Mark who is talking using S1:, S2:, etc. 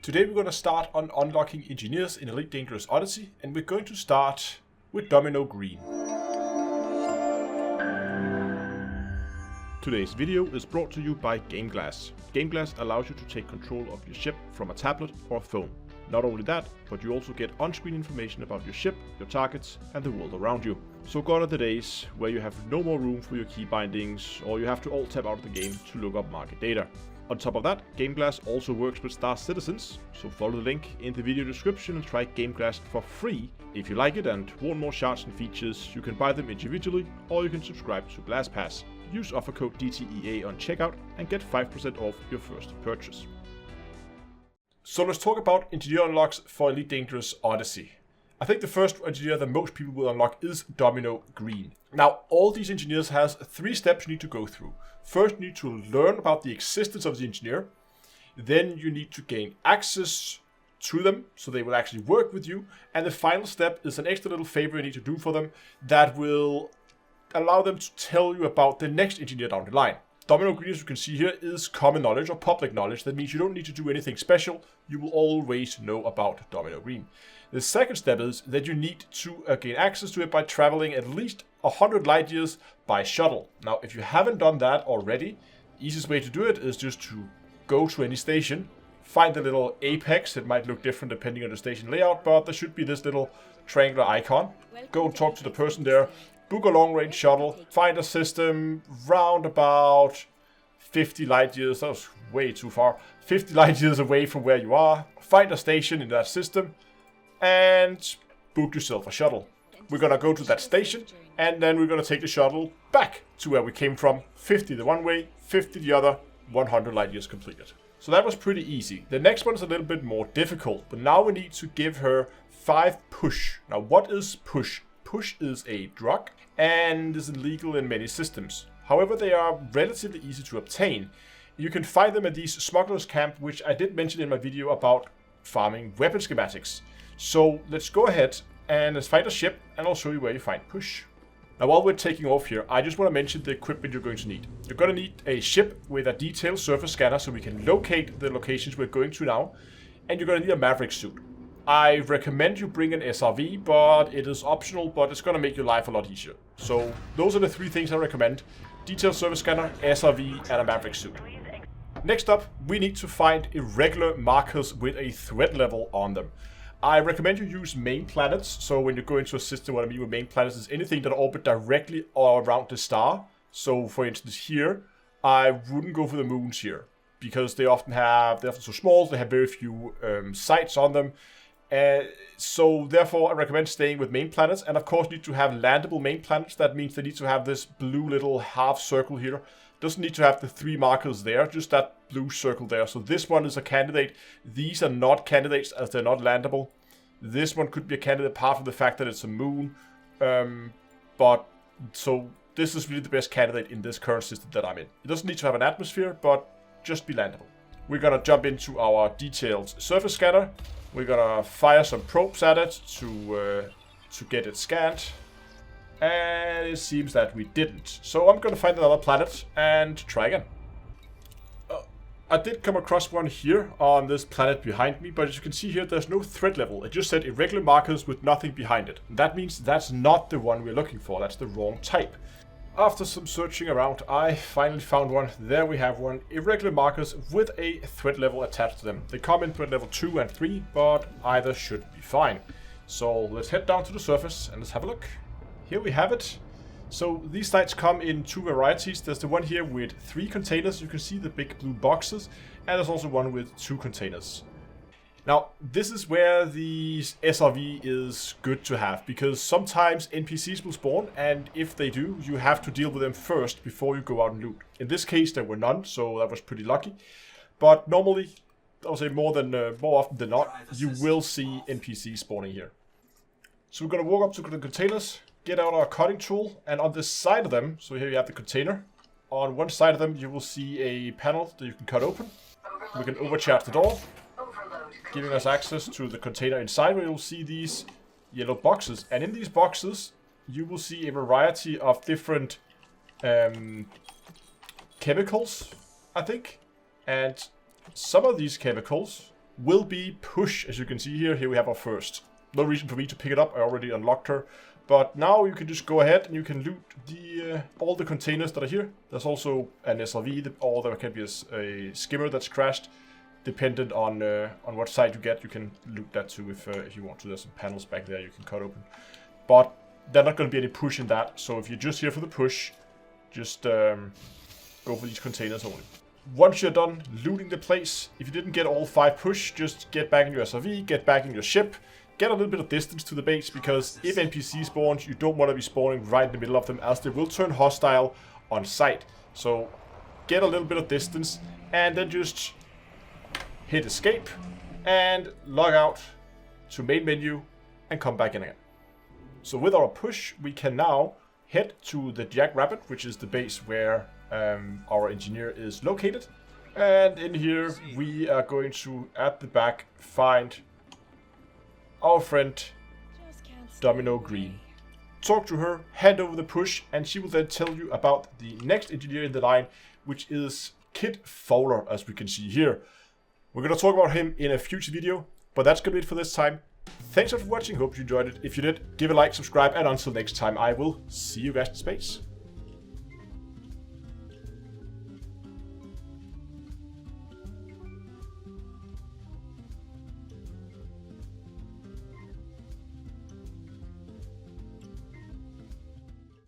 S1: Today we're going to start on unlocking engineers in Elite Dangerous Odyssey, and we're going to start with Domino Green. Today's video is brought to you by GameGlass. GameGlass allows you to take control of your ship from a tablet or a phone. Not only that, but you also get on-screen information about your ship, your targets, and the world around you. So gone are the days where you have no more room for your key bindings, or you have to alt-tab out of the game to look up market data. On top of that, GameGlass also works with Star Citizens, so follow the link in the video description and try GameGlass for free. If you like it and want more shards and features, you can buy them individually, or you can subscribe to GlassPass. Use offer code DTEA on checkout and get 5% off your first purchase. So let's talk about engineer unlocks for Elite Dangerous Odyssey. I think the first engineer that most people will unlock is Domino Green. Now, all these engineers has 3 steps you need to go through. First, you need to learn about the existence of the engineer. Then you need to gain access to them, so they will actually work with you. And the final step is an extra little favor you need to do for them that will allow them to tell you about the next engineer down the line. Domino Green, as you can see here, is common knowledge or public knowledge. That means you don't need to do anything special. You will always know about Domino Green. The second step is that you need to gain access to it by traveling at least 100 light years by shuttle. Now, if you haven't done that already, the easiest way to do it is just to go to any station, find the little apex. It might look different depending on the station layout, but there should be this little triangular icon. Go and talk to the person there. Book a long-range shuttle, find a system round about 50 light years, that was way too far, 50 light years away from where you are, find a station in that system, and book yourself a shuttle. We're gonna go to that station, and then we're gonna take the shuttle back to where we came from, 50 the one way, 50 the other, 100 light years completed. So that was pretty easy. The next one is a little bit more difficult, but now we need to give her 5 push. Now what is push? Push is a drug and is illegal in many systems. However, they are relatively easy to obtain. You can find them at these smugglers camp, which I did mention in my video about farming weapon schematics. So let's go ahead and let's find a ship, and I'll show you where you find push. Now while we're taking off here, I just want to mention the equipment you're going to need. You're going to need a ship with a detailed surface scanner so we can locate the locations we're going to now, and you're going to need a Maverick suit. I recommend you bring an SRV, but it is optional, but it's going to make your life a lot easier. So those are the 3 things I recommend. Detailed service scanner, SRV, and a Maverick suit. Next up, we need to find irregular markers with a threat level on them. I recommend you use main planets. So when you go into a system, what I mean with main planets is anything that orbit directly around the star. So for instance here, I wouldn't go for the moons here, because they're often so small, they have very few sites on them. So therefore I recommend staying with main planets, and of course you need to have landable main planets. That means they need to have this blue little half circle here. Doesn't need to have the 3 markers there, just that blue circle there. So this one is a candidate. These are not candidates as they're not landable. This one could be a candidate apart from the fact that it's a moon. But so this is really the best candidate in this current system that I'm in. It doesn't need to have an atmosphere, but just be landable. We're gonna jump into our detailed surface scanner. We're gonna fire some probes at it to get it scanned. And it seems that we didn't. So I'm gonna find another planet and try again. I did come across one here on this planet behind me, but as you can see here, there's no threat level. It just said irregular markers with nothing behind it. And that means that's not the one we're looking for. That's the wrong type. After some searching around, I finally found one. There we have one. Irregular markers with a threat level attached to them. They come in threat level 2 and 3, but either should be fine. So let's head down to the surface and let's have a look. Here we have it. So these sites come in 2 varieties. There's the one here with 3 containers. You can see the big blue boxes. And there's also one with 2 containers. Now, this is where the SRV is good to have, because sometimes NPCs will spawn, and if they do, you have to deal with them first before you go out and loot. In this case, there were none, so that was pretty lucky. But normally, I would say more often than not, you will see NPCs spawning here. So we're going to walk up to the containers, get out our cutting tool, and on this side of them, so here you have the container. On one side of them, you will see a panel that you can cut open. We can overcharge the door, giving us access to the container inside, where you'll see these yellow boxes. And in these boxes, you will see a variety of different chemicals, I think. And some of these chemicals will be push, as you can see here. Here we have our first. No reason for me to pick it up, I already unlocked her. But now you can just go ahead and you can loot all the containers that are here. There's also an SRV, or there can be a skimmer that's crashed. Dependent on what side you get, you can loot that too if you want to. There's some panels back there you can cut open. But there's not going to be any push in that, so if you're just here for the push, just go for these containers only. Once you're done looting the place, if you didn't get all 5 push, just get back in your SRV, get back in your ship, get a little bit of distance to the base, because if NPC spawns, you don't want to be spawning right in the middle of them, as they will turn hostile on sight. So get a little bit of distance, and then just hit escape, and log out to main menu, and come back in again. So with our push, we can now head to the Jackrabbit, which is the base where our engineer is located. And in here, we are going to, at the back, find our friend Domino Green. Talk to her, hand over the push, and she will then tell you about the next engineer in the line, which is Kid Fowler, as we can see here. We're going to talk about him in a future video, but that's going to be it for this time. Thanks for watching, hope you enjoyed it. If you did, give a like, subscribe, and until next time, I will see you guys in space.